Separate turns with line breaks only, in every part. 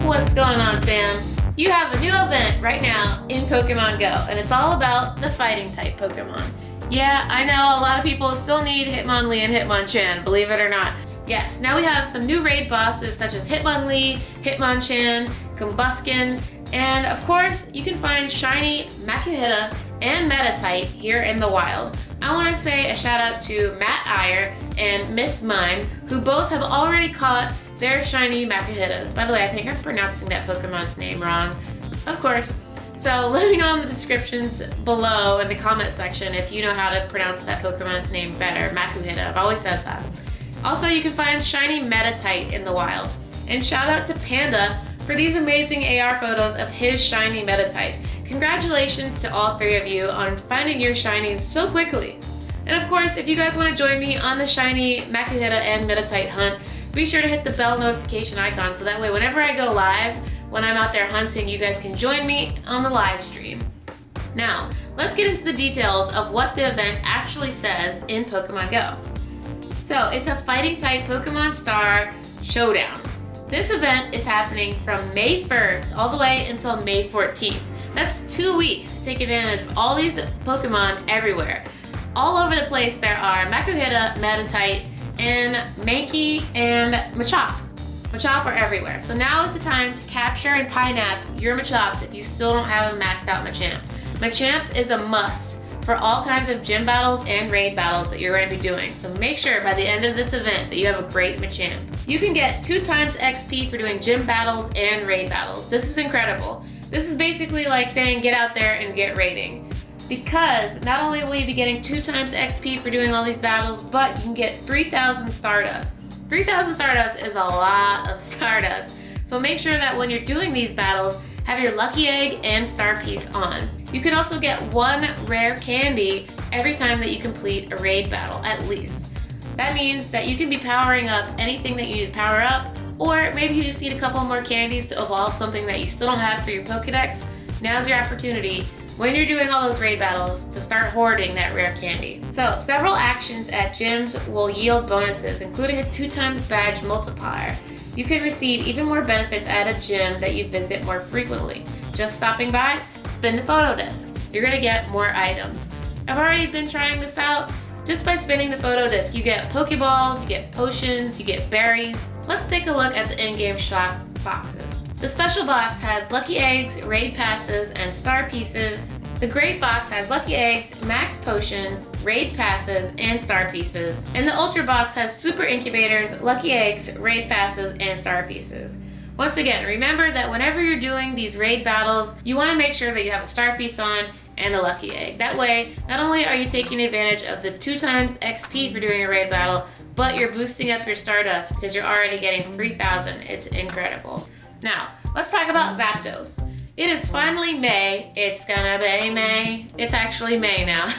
What's going on, fam? You have a new event right now in Pokemon Go, and it's all about the fighting type Pokemon. Yeah, I know a lot of people still need Hitmonlee and Hitmonchan, believe it or not. Yes, now we have some new raid bosses such as Hitmonlee, Hitmonchan, Combuskin, and of course, you can find shiny Makuhita and MEDITITE here in the wild. I want to say a shout out to Matt Iyer and Miss Mime, who both have already caught their shiny Makuhitas. By the way, I think I'm pronouncing that Pokemon's name wrong. Of course. So let me know in the descriptions below in the comment section if you know how to pronounce that Pokemon's name better, Makuhita. I've always said that. Also, you can find shiny MEDITITE in the wild. And shout out to Panda for these amazing AR photos of his shiny MEDITITE. Congratulations to all three of you on finding your shinies so quickly. And of course, if you guys want to join me on the shiny Makuhita and MEDITITE hunt, be sure to hit the bell notification icon so that way whenever I go live, when I'm out there hunting, you guys can join me on the live stream. Now, let's get into the details of what the event actually says in Pokemon Go. So, it's a fighting type Pokemon Star Showdown. This event is happening from May 1st all the way until May 14th. That's 2 weeks to take advantage of all these Pokemon everywhere. All over the place there are Makuhita, MEDITITE, and Mankey and Machop. Machop are everywhere. So now is the time to capture and pineapple your Machops if you still don't have a maxed out Machamp. Machamp is a must for all kinds of gym battles and raid battles that you're going to be doing. So make sure by the end of this event that you have a great Machamp. You can get 2 times XP for doing gym battles and raid battles. This is incredible. This is basically like saying get out there and get raiding. Because not only will you be getting 2 times XP for doing all these battles, but you can get 3,000 Stardust. 3,000 Stardust is a lot of Stardust. So make sure that when you're doing these battles, have your Lucky Egg and Star Piece on. You can also get 1 rare candy every time that you complete a raid battle, at least. That means that you can be powering up anything that you need to power up, or maybe you just need a couple more candies to evolve something that you still don't have for your Pokedex. Now's your opportunity when you're doing all those raid battles to start hoarding that rare candy. So, several actions at gyms will yield bonuses, including a 2 times badge multiplier. You can receive even more benefits at a gym that you visit more frequently. Just stopping by, spin the photo disc. You're gonna get more items. I've already been trying this out. Just by spinning the photo disc, you get Pokeballs, you get potions, you get berries. Let's take a look at the in-game shop boxes. The special box has Lucky Eggs, Raid Passes, and Star Pieces. The Great Box has Lucky Eggs, Max Potions, Raid Passes, and Star Pieces. And the Ultra Box has Super Incubators, Lucky Eggs, Raid Passes, and Star Pieces. Once again, remember that whenever you're doing these raid battles, you want to make sure that you have a Star Piece on and a Lucky Egg. That way, not only are you taking advantage of the 2 times XP for doing a raid battle, but you're boosting up your Stardust because you're already getting 3,000. It's incredible. Now, let's talk about Zapdos. It is finally May. It's gonna be May. It's actually May now.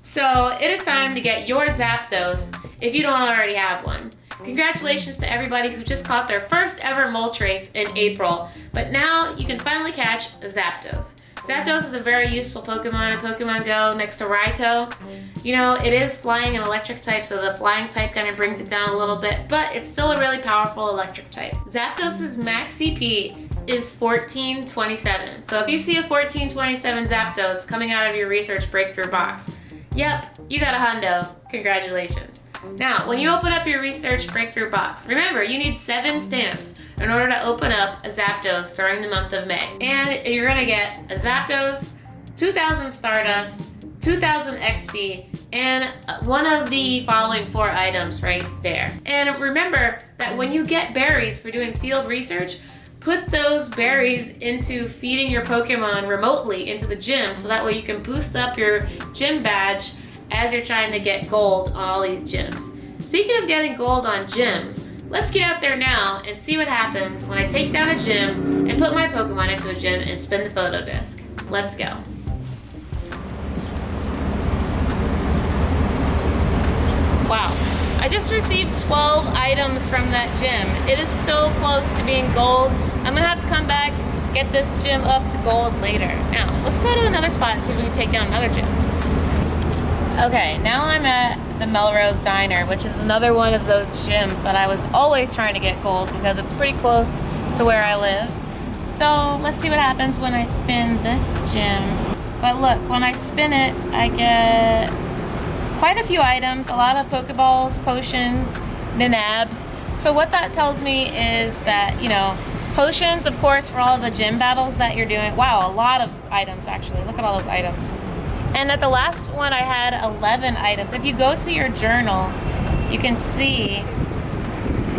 So it is time to get your Zapdos if you don't already have one. Congratulations to everybody who just caught their first ever Moltres in April, but now you can finally catch Zapdos. Zapdos is a very useful Pokemon in Pokemon Go next to Raikou. You know, it is flying and electric type, so the flying type kind of brings it down a little bit, but it's still a really powerful electric type. Zapdos' max CP is 1427. So if you see a 1427 Zapdos coming out of your research breakthrough box, yep, you got a hundo. Congratulations. Now, when you open up your research breakthrough box, remember you need 7 stamps in order to open up a Zapdos during the month of May. And you're gonna get a Zapdos, 2,000 Stardust, 2,000 XP, and one of the following 4 items right there. And remember that when you get berries for doing field research, put those berries into feeding your Pokemon remotely into the gym so that way you can boost up your gym badge as you're trying to get gold on all these gyms. Speaking of getting gold on gyms, let's get out there now and see what happens when I take down a gym and put my Pokemon into a gym and spin the photo disc. Let's go. Wow, I just received 12 items from that gym. It is so close to being gold. I'm gonna have to come back, get this gym up to gold later. Now, let's go to another spot and see if we can take down another gym. Okay, now I'm at the Melrose Diner, which is another one of those gyms that I was always trying to get gold because it's pretty close to where I live. So let's see what happens when I spin this gym. But look, when I spin it, I get quite a few items, a lot of Pokeballs, potions, Ninabs. So what that tells me is that, you know, potions, of course, for all the gym battles that you're doing. Wow, a lot of items, actually. Look at all those items. And at the last one, I had 11 items. If you go to your journal, you can see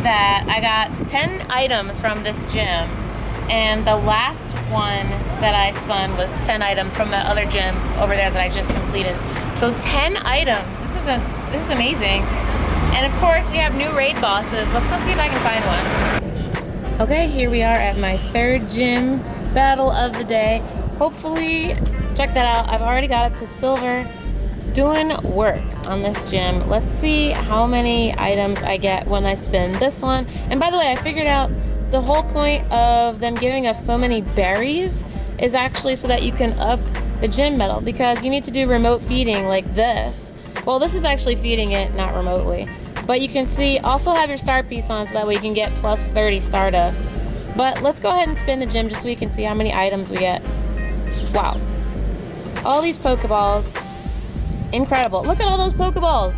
that I got 10 items from this gym. And the last one that I spun was 10 items from that other gym over there that I just completed. So 10 items. This is amazing. And of course, we have new raid bosses. Let's go see if I can find one. Okay, here we are at my third gym battle of the day. Hopefully, check that out. I've already got it to silver. Doing work on this gym. Let's see how many items I get when I spin this one. And by the way, I figured out the whole point of them giving us so many berries is actually so that you can up the gym medal, because you need to do remote feeding like this. Well, this is actually feeding it, not remotely. But you can see, also have your star piece on so that way you can get plus 30 Stardust. But let's go ahead and spin the gym just so we can see how many items we get. Wow. All these Pokeballs. Incredible. Look at all those Pokeballs.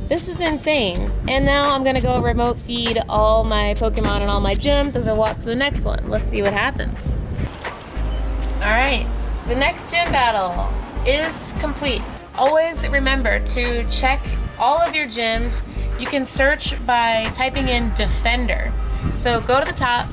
This is insane. And now I'm gonna go remote feed all my Pokemon and all my gyms as I walk to the next one. Let's see what happens. All right, the next gym battle is complete. Always remember to check all of your gyms. You can search by typing in Defender. So go to the top,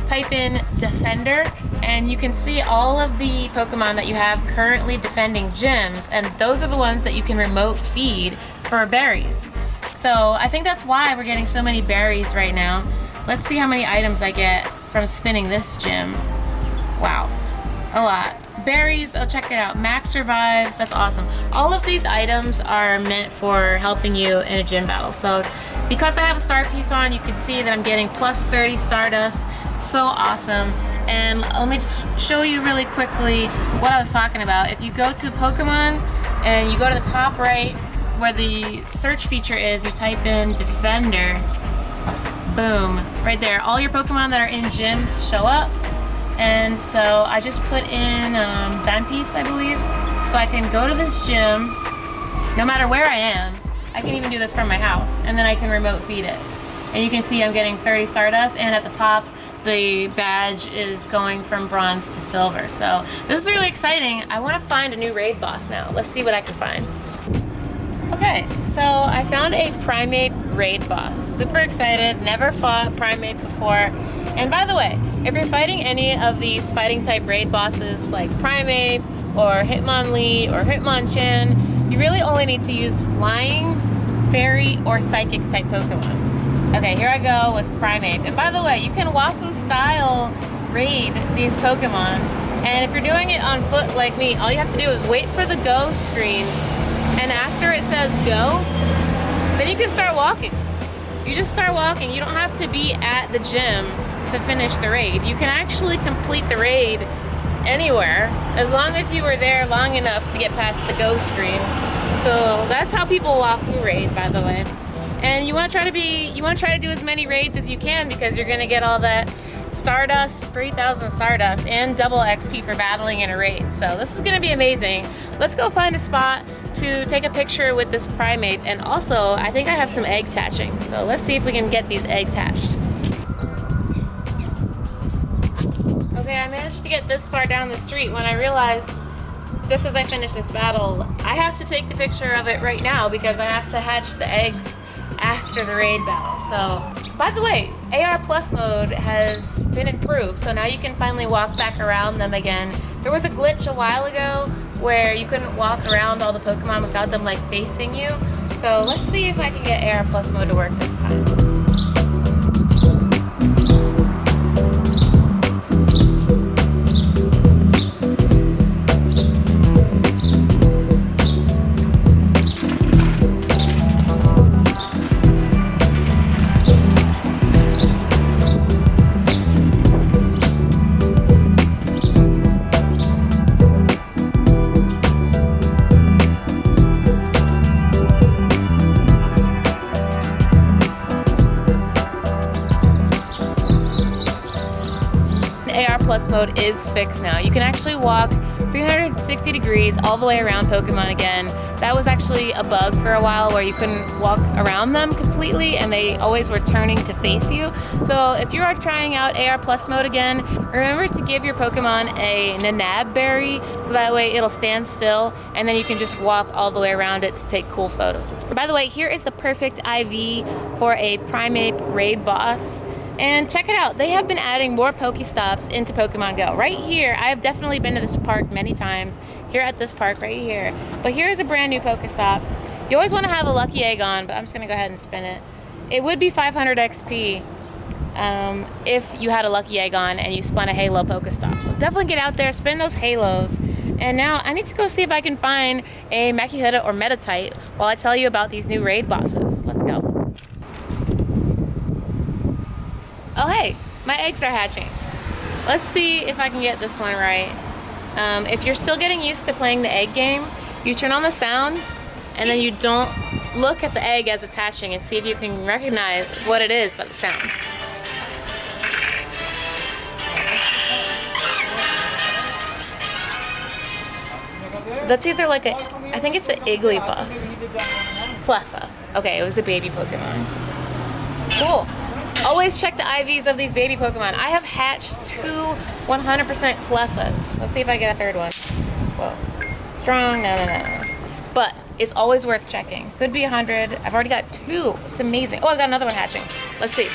type in Defender, and you can see all of the Pokemon that you have currently defending gyms, and those are the ones that you can remote feed for berries. So I think that's why we're getting so many berries right now. Let's see how many items I get from spinning this gym. Wow, a lot. Berries, oh, check it out. Max revives, that's awesome. All of these items are meant for helping you in a gym battle. So because I have a star piece on, you can see that I'm getting plus 30 Stardust. So awesome. And let me just show you really quickly what I was talking about. If you go to Pokemon and you go to the top right where the search feature is, you type in Defender, boom, right there. All your Pokemon that are in gyms show up. And so I just put in Dime Piece, I believe. So I can go to this gym, no matter where I am. I can even do this from my house, and then I can remote feed it. And you can see I'm getting 30 Stardust, and at the top, the badge is going from bronze to silver. So this is really exciting. I want to find a new raid boss now. Let's see what I can find. Okay, so I found a Primate raid boss. Super excited, never fought Primate before. And by the way, if you're fighting any of these fighting type raid bosses like Primate or Hitmonlee or Hitmonchan, you really only need to use Flying, Fairy, or Psychic type Pokemon. Okay, here I go with Primate. And by the way, you can Wafu style raid these Pokemon. And if you're doing it on foot like me, all you have to do is wait for the go screen. And after it says go, then you can start walking. You just start walking. You don't have to be at the gym to finish the raid. You can actually complete the raid anywhere as long as you were there long enough to get past the go screen. So that's how people Wafu raid, by the way. And you want to try to do as many raids as you can, because you're gonna get all that Stardust, 3,000 Stardust, and double XP for battling in a raid. So this is gonna be amazing. Let's go find a spot to take a picture with this Primate, and also I think I have some eggs hatching. So let's see if we can get these eggs hatched. Okay, I managed to get this far down the street when I realized, just as I finished this battle, I have to take the picture of it right now because I have to hatch the eggs after the raid battle. So, by the way, AR Plus mode has been improved, so now you can finally walk back around them again. There was a glitch a while ago where you couldn't walk around all the Pokemon without them like facing you. So let's see if I can get AR Plus mode to work this time. AR Plus mode is fixed now. You can actually walk 360 degrees all the way around Pokemon again. That was actually a bug for a while where you couldn't walk around them completely and they always were turning to face you. So if you are trying out AR Plus mode again, remember to give your Pokemon a Nanab berry so that way it'll stand still and then you can just walk all the way around it to take cool photos. By the way, here is the perfect IV for a Primeape raid boss. And check it out, they have been adding more PokeStops into Pokemon Go. Right here, I have definitely been to this park many times, here at this park right here. But here is a brand new PokeStop. You always want to have a lucky egg on, but I'm just gonna go ahead and spin it. It would be 500 XP if you had a lucky egg on and you spun a Halo PokeStop. So definitely get out there, spin those Halos. And now I need to go see if I can find a Makuhita or MEDITITE while I tell you about these new raid bosses. Let's go. Oh hey, my eggs are hatching. Let's see if I can get this one right. If you're still getting used to playing the egg game, you turn on the sounds and then you don't look at the egg as it's hatching and see if you can recognize what it is by the sound. That's either like a, I think it's an Igglybuff. Cleffa. Okay, it was a baby Pokemon. Cool. Always check the IVs of these baby Pokemon. I have hatched 2 100% Cleffas. Let's see if I get a third one. Whoa. Strong, no. But it's always worth checking. Could be 100. I've already got 2. It's amazing. Oh, I got another one hatching. Let's see.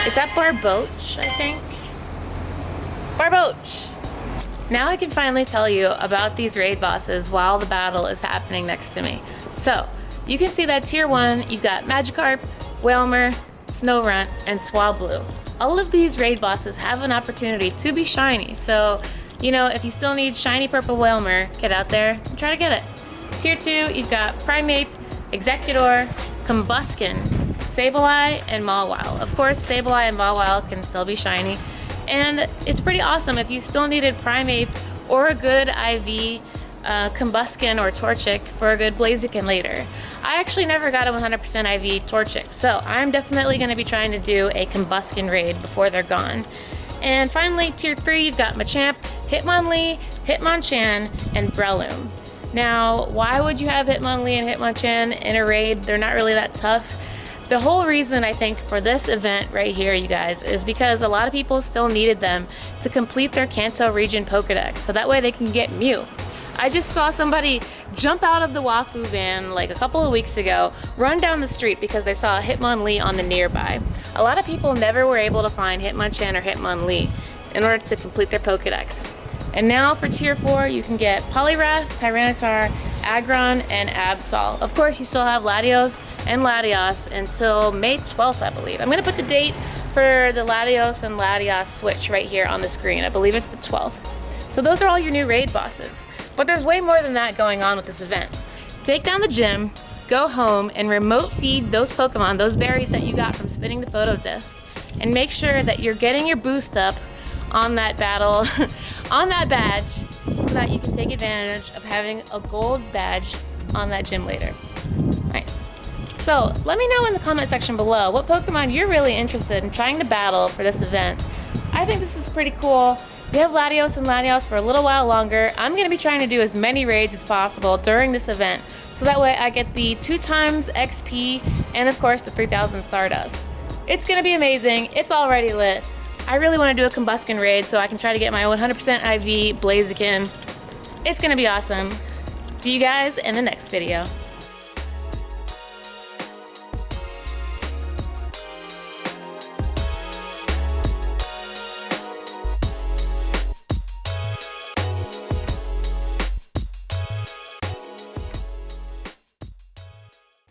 Is that Barboach, I think? Barboach! Now I can finally tell you about these raid bosses while the battle is happening next to me. So, you can see that tier 1, you've got Magikarp, Wailmer, Snorunt, and Swablu. All of these raid bosses have an opportunity to be shiny, so, you know, if you still need shiny purple Wailmer, get out there and try to get it. Tier 2, you've got Primeape, Executor, Combuskin, Sableye, and Mawile. Of course, Sableye and Mawile can still be shiny. And it's pretty awesome if you still needed Primeape or a good IV Combuskin or Torchic for a good Blaziken later. I actually never got a 100% IV Torchic, so I'm definitely going to be trying to do a Combuskin raid before they're gone. And finally, tier 3, you've got Machamp, Hitmonlee, Hitmonchan, and Breloom. Now, why would you have Hitmonlee and Hitmonchan in a raid? They're not really that tough. The whole reason I think for this event right here, you guys, is because a lot of people still needed them to complete their Kanto region Pokedex, so that way they can get Mew. I just saw somebody jump out of the Wafu van like a couple of weeks ago, run down the street because they saw a Hitmonlee on the nearby. A lot of people never were able to find Hitmonchan or Hitmonlee in order to complete their Pokedex. And now for tier 4, you can get Poliwrath, Tyranitar, Aggron, and Absol. Of course, you still have Latios and Latios until May 12th, I believe. I'm going to put the date for the Latios and Latios switch right here on the screen. I believe it's the 12th. So those are all your new raid bosses. But there's way more than that going on with this event. Take down the gym, go home, and remote feed those Pokemon, those berries that you got from spinning the photo disc, and make sure that you're getting your boost up on that battle, on that badge, so that you can take advantage of having a gold badge on that gym later. Nice. So let me know in the comment section below what Pokemon you're really interested in trying to battle for this event. I think this is pretty cool. We have Latios and Latios for a little while longer. I'm going to be trying to do as many raids as possible during this event, so that way I get the 2 times XP and of course the 3000 Stardust. It's going to be amazing. It's already lit. I really want to do a Combuskin raid so I can try to get my 100% IV Blaziken. It's going to be awesome. See you guys in the next video.